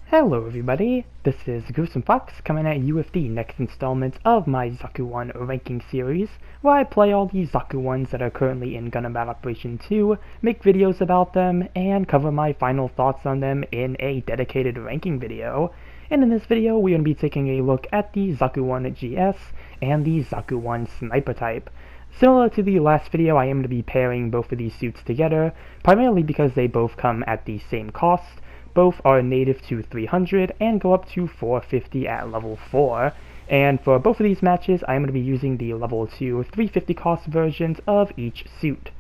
Hello everybody, this is Gruesome Fox coming at you with the next installment of my Zaku I ranking series, where I play all the Zaku Is that are currently in Gundam Battle Operation 2, make videos about them, and cover my final thoughts on them in a dedicated ranking video. And in this video, we're going to be taking a look at the Zaku I GS and the Zaku I Sniper Type. Similar to the last video, I am going to be pairing both of these suits together, primarily because they both come at the same cost. Both are native to 300 and go up to 450 at level 4. And for both of these matches, I'm going to be using the level 2 350 cost versions of each suit.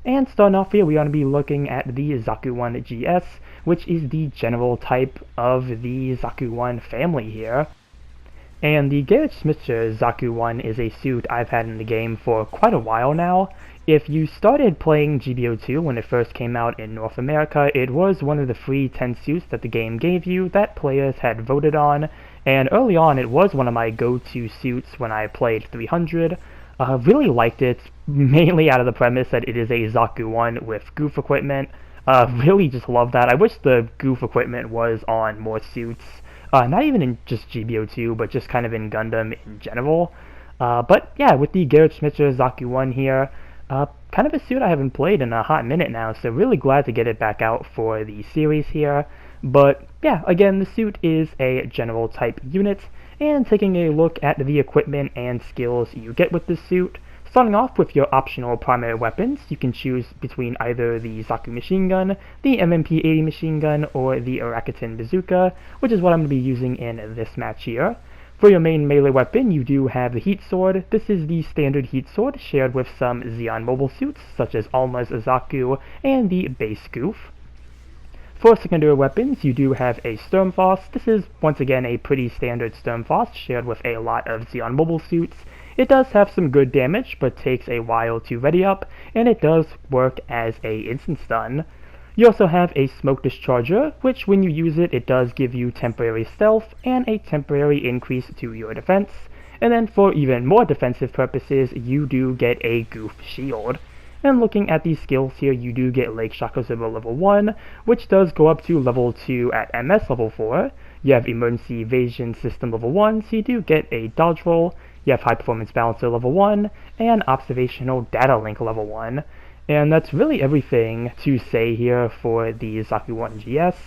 And starting off here, we are going to be looking at the Zaku I GS, which is the general type of the Zaku I family here. And the Garret Schmitzer Zaku I is a suit I've had in the game for quite a while now. If you started playing GBO2 when it first came out in North America, it was one of the free 10 suits that the game gave you that players had voted on, and early on it was one of my go-to suits when I played 300. Really liked it, mainly out of the premise that it is a Zaku I with goof equipment. Really just love that. I wish the goof equipment was on more suits. Not even in just GBO2, but just kind of in Gundam in general. But yeah, with the Garret Schmitzer Zaku I here, kind of a suit I haven't played in a hot minute now, so really glad to get it back out for the series here. But yeah, again, the suit is a general type unit, and taking a look at the equipment and skills you get with this suit. Starting off with your optional primary weapons, you can choose between either the Zaku machine gun, the MMP-80 machine gun, or the Rakuten bazooka, which is what I'm going to be using in this match here. For your main melee weapon, you do have the Heat Sword. This is the standard Heat Sword, shared with some Zeon mobile suits, such as Alma's Zaku and the base Goof. For secondary weapons, you do have a Sturm Faust. This is, once again, a pretty standard Sturm Faust, shared with a lot of Zeon mobile suits. It does have some good damage, but takes a while to ready up, and it does work as a instant stun. You also have a Smoke Discharger, which when you use it, it does give you temporary stealth and a temporary increase to your defense. And then for even more defensive purposes, you do get a Goof Shield. And looking at these skills here, you do get Leg Shock Absorber level 1, which does go up to level 2 at MS level 4. You have Emergency Evasion System level 1, so you do get a Dodge Roll. You have High Performance Balancer level 1, and Observational Data Link level 1. And that's really everything to say here for the Zaku I GS.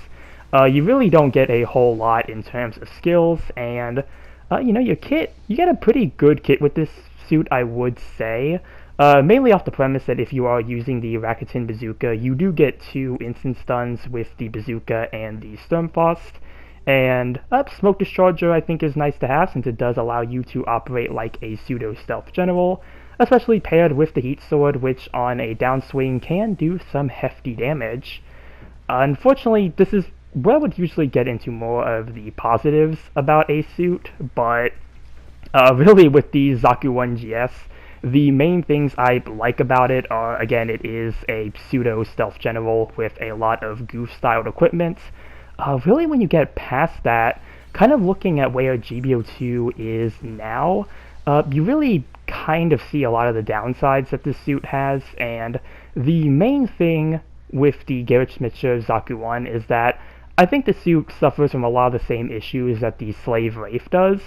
You really don't get a whole lot in terms of skills, and your kit, you get a pretty good kit with this suit, I would say. Mainly off the premise that if you are using the Rakuten bazooka, you do get 2 instant stuns with the bazooka and the Sturm Faust. And Smoke Discharger I think is nice to have, since it does allow you to operate like a pseudo stealth general, especially paired with the Heat Sword, which on a downswing can do some hefty damage. Unfortunately, this is where I would usually get into more of the positives about a suit, but really with the Zaku I GS, the main things I like about it are, again, it is a pseudo stealth general with a lot of goof-styled equipment. Really when you get past that, kind of looking at where GBO2 is now, you really kind of see a lot of the downsides that this suit has, and the main thing with the Garret Schmitzer Zaku I is that I think the suit suffers from a lot of the same issues that the Slave Wraith does,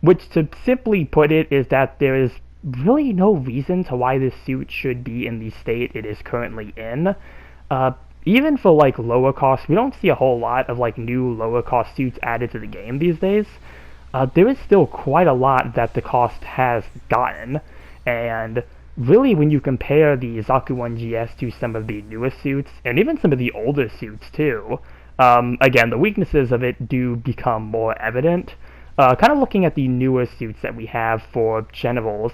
which to simply put it is that there is really no reason to why this suit should be in the state it is currently in. Even for like lower cost, we don't see a whole lot of like new lower cost suits added to the game these days. There is still quite a lot that the cost has gotten, and really when you compare the Zaku I GS to some of the newest suits, and even some of the older suits too, again, the weaknesses of it do become more evident. Kind of looking at the newer suits that we have for generals,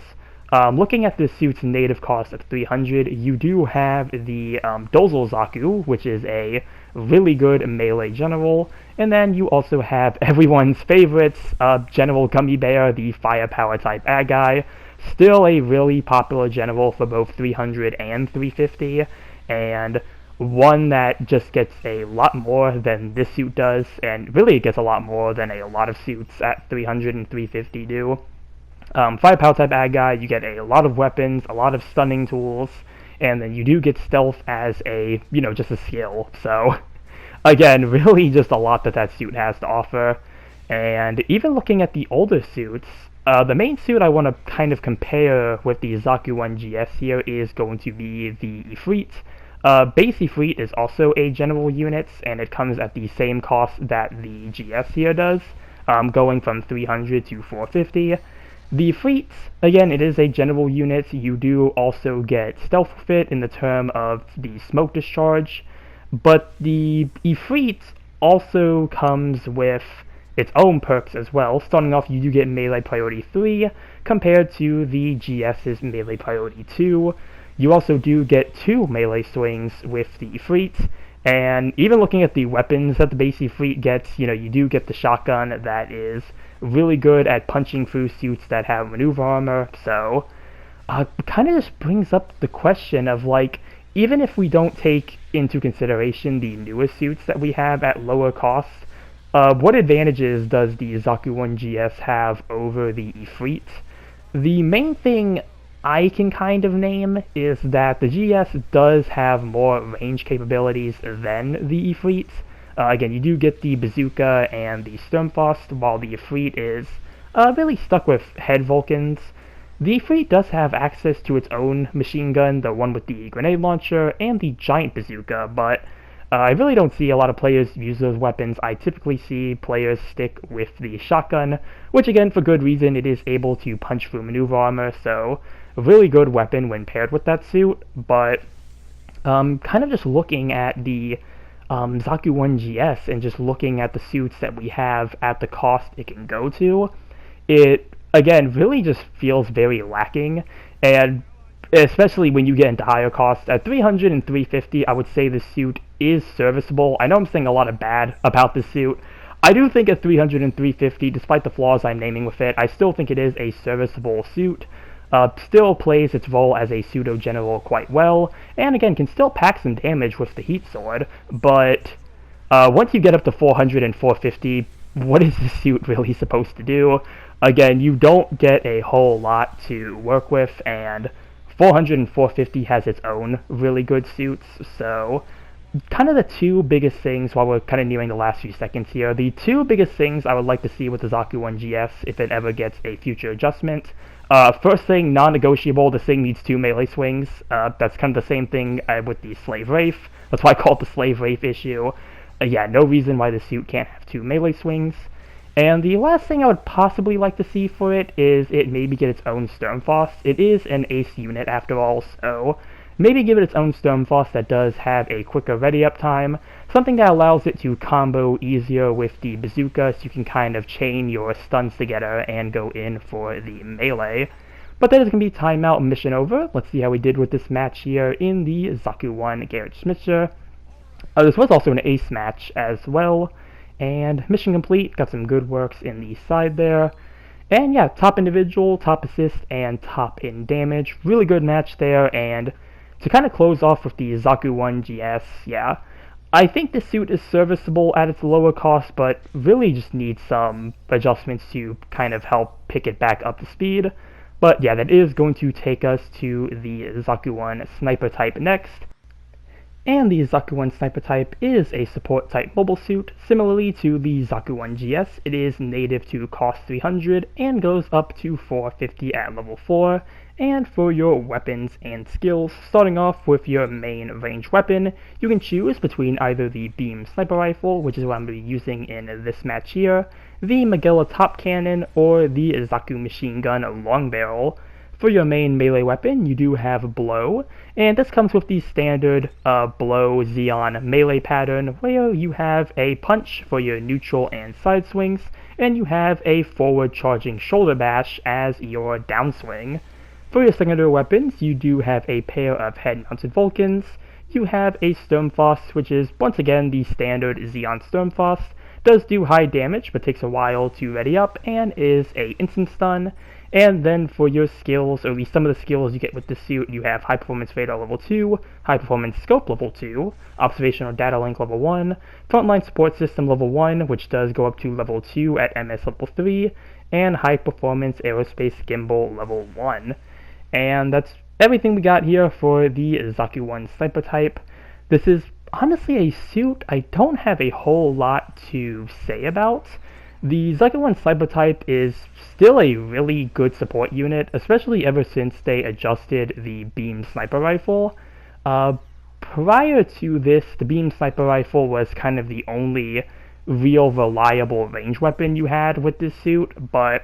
looking at the suit's native cost of 300, you do have the Dozel Zaku, which is a really good melee general, and then you also have everyone's favorites, General Gummy Bear, the firepower type bad guy, still a really popular general for both 300 and 350, and one that just gets a lot more than this suit does, and really it gets a lot more than a lot of suits at 300 and 350 do. Firepower type bad guy, you get a lot of weapons, a lot of stunning tools, and then you do get stealth as a, just a skill, so again, really just a lot that suit has to offer. And even looking at the older suits, the main suit I want to kind of compare with the Zaku I GS here is going to be the Ifrit. Base Ifrit is also a general unit, and it comes at the same cost that the GS here does, going from 300 to 450. The Ifrit, again, it is a general unit. You do also get stealth fit in the term of the smoke discharge, but the Ifrit also comes with its own perks as well. Starting off, you do get melee priority 3 compared to the GS's melee priority 2. You also do get 2 melee swings with the Ifrit, and even looking at the weapons that the base Ifrit gets, you do get the shotgun that is really good at punching through suits that have maneuver armor, so kind of just brings up the question of, like, even if we don't take into consideration the newer suits that we have at lower costs, what advantages does the Zaku I GS have over the Ifrit? The main thing I can kind of name is that the GS does have more range capabilities than the Ifrit. Again, you do get the bazooka and the sturm faust, while the Ifrit is really stuck with head Vulcans. The Ifrit does have access to its own machine gun, the one with the grenade launcher, and the giant bazooka, but I really don't see a lot of players use those weapons. I typically see players stick with the shotgun, which again, for good reason, it is able to punch through maneuver armor, so a really good weapon when paired with that suit, but kind of just looking at the Zaku I GS and just looking at the suits that we have at the cost it can go to, it, again, really just feels very lacking, and especially when you get into higher costs. At 300 and 350, I would say the suit is serviceable. I know I'm saying a lot of bad about this suit. I do think at 300 and 350, despite the flaws I'm naming with it, I still think it is a serviceable suit. Still plays its role as a pseudo general quite well, and again can still pack some damage with the heat sword, but once you get up to 400 and 450, what is the suit really supposed to do? Again, you don't get a whole lot to work with, and 400 and 450 has its own really good suits, so kind of the two biggest things, while we're kind of nearing the last few seconds here, the two biggest things I would like to see with the Zaku I GS if it ever gets a future adjustment. First thing, non-negotiable, this thing needs 2 melee swings. That's kind of the same thing with the Slave Wraith. That's why I call it the Slave Wraith issue. Yeah, no reason why the suit can't have 2 melee swings. And the last thing I would possibly like to see for it is it maybe get its own sturm faust. It is an ace unit after all, so maybe give it its own sturm faust that does have a quicker ready-up time, something that allows it to combo easier with the bazooka so you can kind of chain your stuns together and go in for the melee. But that is going to be timeout and mission over. Let's see how we did with this match here in the Zaku I Garret Schmitzer. This was also an ace match as well, and mission complete. Got some good works in the side there. And yeah, top individual, top assist, and top in damage. Really good match there, and to kind of close off with the Zaku I GS, yeah, I think this suit is serviceable at its lower cost, but really just needs some adjustments to kind of help pick it back up to speed. But yeah, that is going to take us to the Zaku I Sniper Type next. And the Zaku I Sniper Type is a support type mobile suit. Similarly to the Zaku I GS, it is native to cost 300 and goes up to 450 at level 4. And for your weapons and skills, starting off with your main range weapon, you can choose between either the beam sniper rifle, which is what I'm going to be using in this match here, the Magella top cannon, or the Zaku machine gun long barrel. For your main melee weapon, you do have blow, and this comes with the standard blow Xeon melee pattern, where you have a punch for your neutral and side swings, and you have a forward charging shoulder bash as your downswing. For your secondary weapons, you do have a pair of head-mounted Vulcans. You have a Sturm Faust, which is once again the standard Xeon Sturm Faust. Does do high damage, but takes a while to ready up, and is a instant stun. And then for your skills, or at least some of the skills you get with the suit, you have High Performance Radar level 2, High Performance Scope level 2, Observational Data Link level 1, Frontline Support System level 1, which does go up to level 2 at MS level 3, and High Performance Aerospace Gimbal level 1. And that's everything we got here for the Zaku I Sniper Type. This is honestly, a suit I don't have a whole lot to say about. The Zaku I Sniper Type is still a really good support unit, especially ever since they adjusted the beam sniper rifle. Uh, Prior to this, the beam sniper rifle was kind of the only real reliable range weapon you had with this suit, but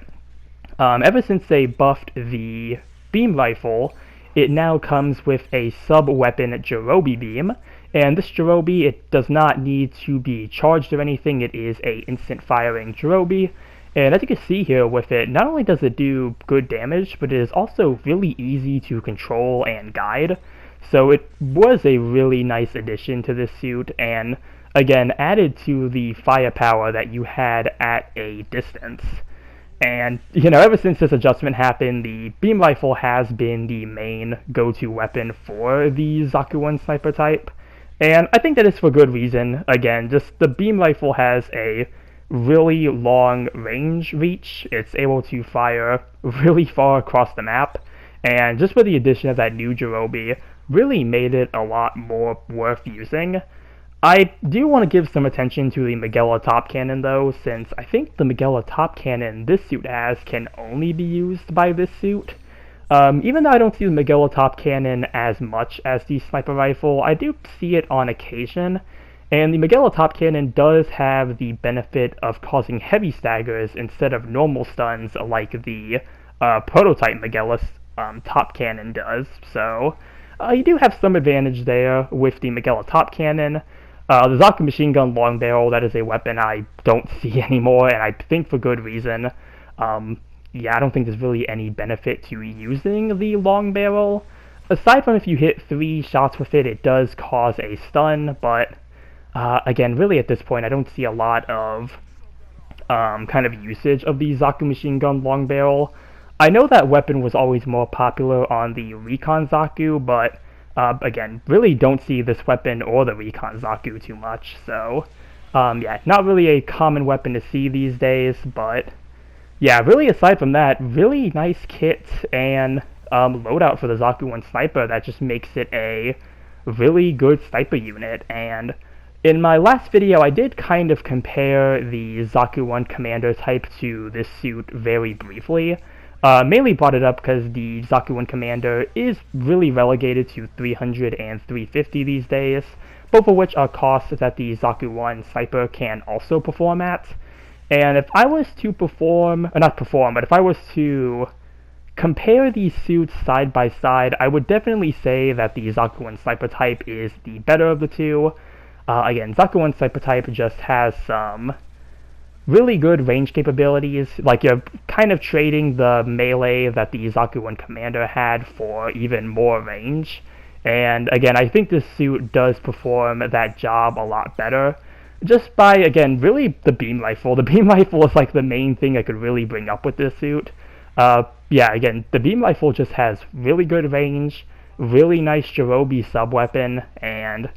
ever since they buffed the beam rifle, it now comes with a sub-weapon Jirobi beam, and this Jirobi, it does not need to be charged or anything, it is a instant firing Jirobi, and as you can see here with it, not only does it do good damage, but it is also really easy to control and guide, so it was a really nice addition to this suit, and again, added to the firepower that you had at a distance. And, ever since this adjustment happened, the beam rifle has been the main go-to weapon for the Zaku I Sniper Type. And I think that is for good reason. Again, just the beam rifle has a really long range reach. It's able to fire really far across the map. And just with the addition of that new Jirobi, really made it a lot more worth using. I do want to give some attention to the Magella top cannon though, since I think the Magella top cannon this suit has can only be used by this suit. Even though I don't see the Magella top cannon as much as the sniper rifle, I do see it on occasion, and the Magella top cannon does have the benefit of causing heavy staggers instead of normal stuns like the prototype Magella top cannon does, so you do have some advantage there with the Magella top cannon. The Zaku machine gun long barrel, that is a weapon I don't see anymore, and I think for good reason. Yeah, I don't think there's really any benefit to using the long barrel. Aside from if you hit 3 shots with it, it does cause a stun, but again, really at this point, I don't see a lot of kind of usage of the Zaku machine gun long barrel. I know that weapon was always more popular on the Recon Zaku, but again, really don't see this weapon or the Recon Zaku too much, so yeah, not really a common weapon to see these days, but yeah, really aside from that, really nice kit and loadout for the Zaku I Sniper that just makes it a really good sniper unit. And in my last video, I did kind of compare the Zaku I Commander type to this suit very briefly. Mainly brought it up because the Zaku I Commander is really relegated to 300 and 350 these days, both of which are costs that the Zaku I Sniper can also perform at. And if I was to if I was to compare these suits side by side, I would definitely say that the Zaku I Sniper Type is the better of the two. Again, Zaku I Sniper Type just has some really good range capabilities, like you're kind of trading the melee that the Zaku I Commander had for even more range. And again, I think this suit does perform that job a lot better. Just by, again, really the beam rifle. The beam rifle is like the main thing I could really bring up with this suit. Yeah, again, the beam rifle just has really good range, really nice Jirobi sub-weapon, and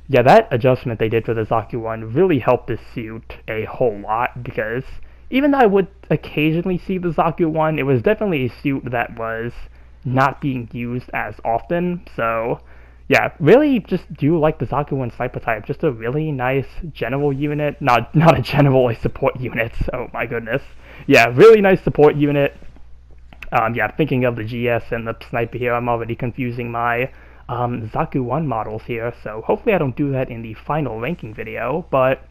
yeah, that adjustment they did for the Zaku I really helped this suit a whole lot, because even though I would occasionally see the Zaku I, it was definitely a suit that was not being used as often, so yeah, really just do like the Zaku I Sniper Type, just a really nice general unit, not a general, a support unit, oh my goodness. Yeah, really nice support unit. Yeah, thinking of the GS and the Sniper here, I'm already confusing my Zaku I models here, so hopefully I don't do that in the final ranking video, but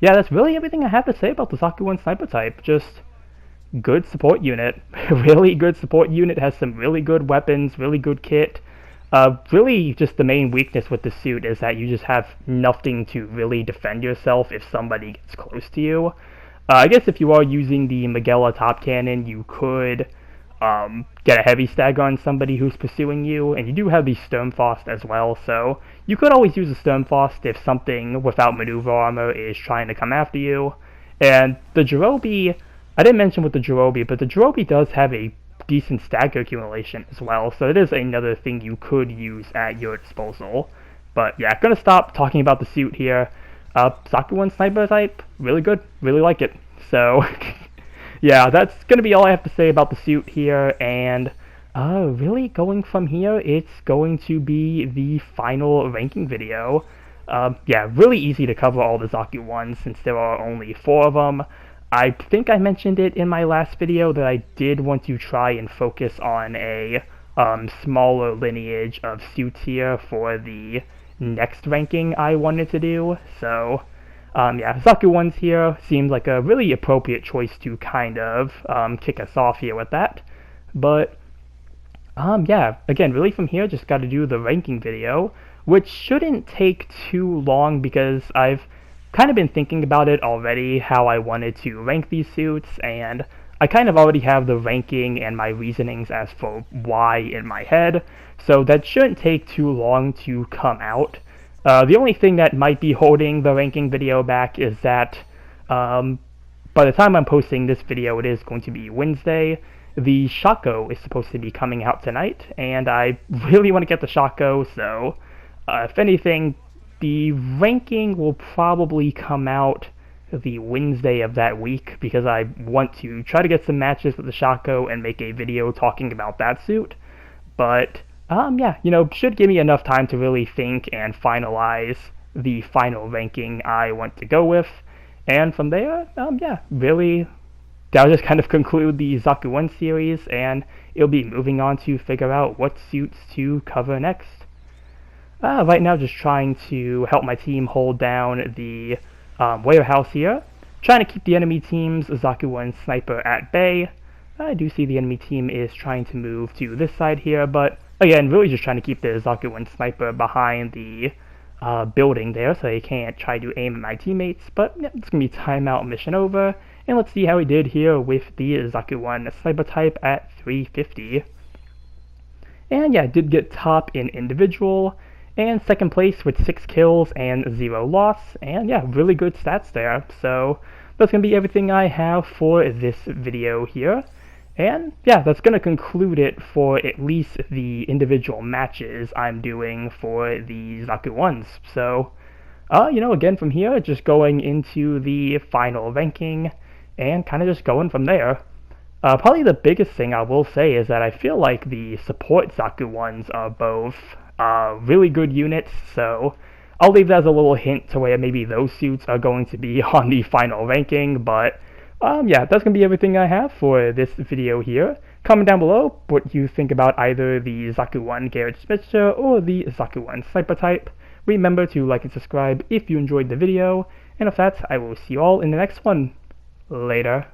yeah, that's really everything I have to say about the Zaku I Sniper Type. Just good support unit, really good support unit, has some really good weapons, really good kit. Really just the main weakness with the suit is that you just have nothing to really defend yourself if somebody gets close to you. I guess if you are using the Magella top cannon, you could get a heavy stagger on somebody who's pursuing you, and you do have the sturm faust as well, so you could always use a sturm faust if something without maneuver armor is trying to come after you. And the Jirobi, I didn't mention with the Jirobi, but the Jirobi does have a decent stagger accumulation as well, so it is another thing you could use at your disposal. But yeah, I'm gonna stop talking about the suit here. Zaku I Sniper Type, really good, really like it. So yeah, that's gonna be all I have to say about the suit here, and really going from here, it's going to be the final ranking video. Yeah, really easy to cover all the Zaku ones since there are only 4 of them. I think I mentioned it in my last video that I did want to try and focus on a smaller lineage of suits here for the next ranking I wanted to do. So, yeah, Zaku ones here seemed like a really appropriate choice to kind of kick us off here with that. But yeah, again, really from here, just got to do the ranking video, which shouldn't take too long because I've kind of been thinking about it already, how I wanted to rank these suits, and I kind of already have the ranking and my reasonings as for why in my head, so that shouldn't take too long to come out. The only thing that might be holding the ranking video back is that by the time I'm posting this video, it is going to be Wednesday. The Shako is supposed to be coming out tonight, and I really want to get the Shako, so if anything, the ranking will probably come out the Wednesday of that week, because I want to try to get some matches with the Shako and make a video talking about that suit. But, yeah, should give me enough time to really think and finalize the final ranking I want to go with. And from there, yeah, really, that'll just kind of conclude the Zaku 1 series, and it'll be moving on to figure out what suits to cover next. Right now, just trying to help my team hold down the warehouse here. Trying to keep the enemy team's Zaku I Sniper at bay. I do see the enemy team is trying to move to this side here, but again, really just trying to keep the Zaku I Sniper behind the building there so they can't try to aim at my teammates. But yeah, it's going to be timeout mission over, and let's see how we did here with the Zaku I Sniper Type at 350. And yeah, I did get top in individual, and second place with 6 kills and 0 loss, and yeah, really good stats there. So that's going to be everything I have for this video here. And yeah, that's going to conclude it for at least the individual matches I'm doing for the Zaku ones. So, again from here, just going into the final ranking and kind of just going from there. Probably the biggest thing I will say is that I feel like the support Zaku ones are both really good units, so I'll leave that as a little hint to where maybe those suits are going to be on the final ranking. But yeah, that's going to be everything I have for this video here. Comment down below what you think about either the Zaku 1 Garret Schmitzer or the Zaku 1 Sniper Type. Remember to like and subscribe if you enjoyed the video, and with that, I will see you all in the next one. Later.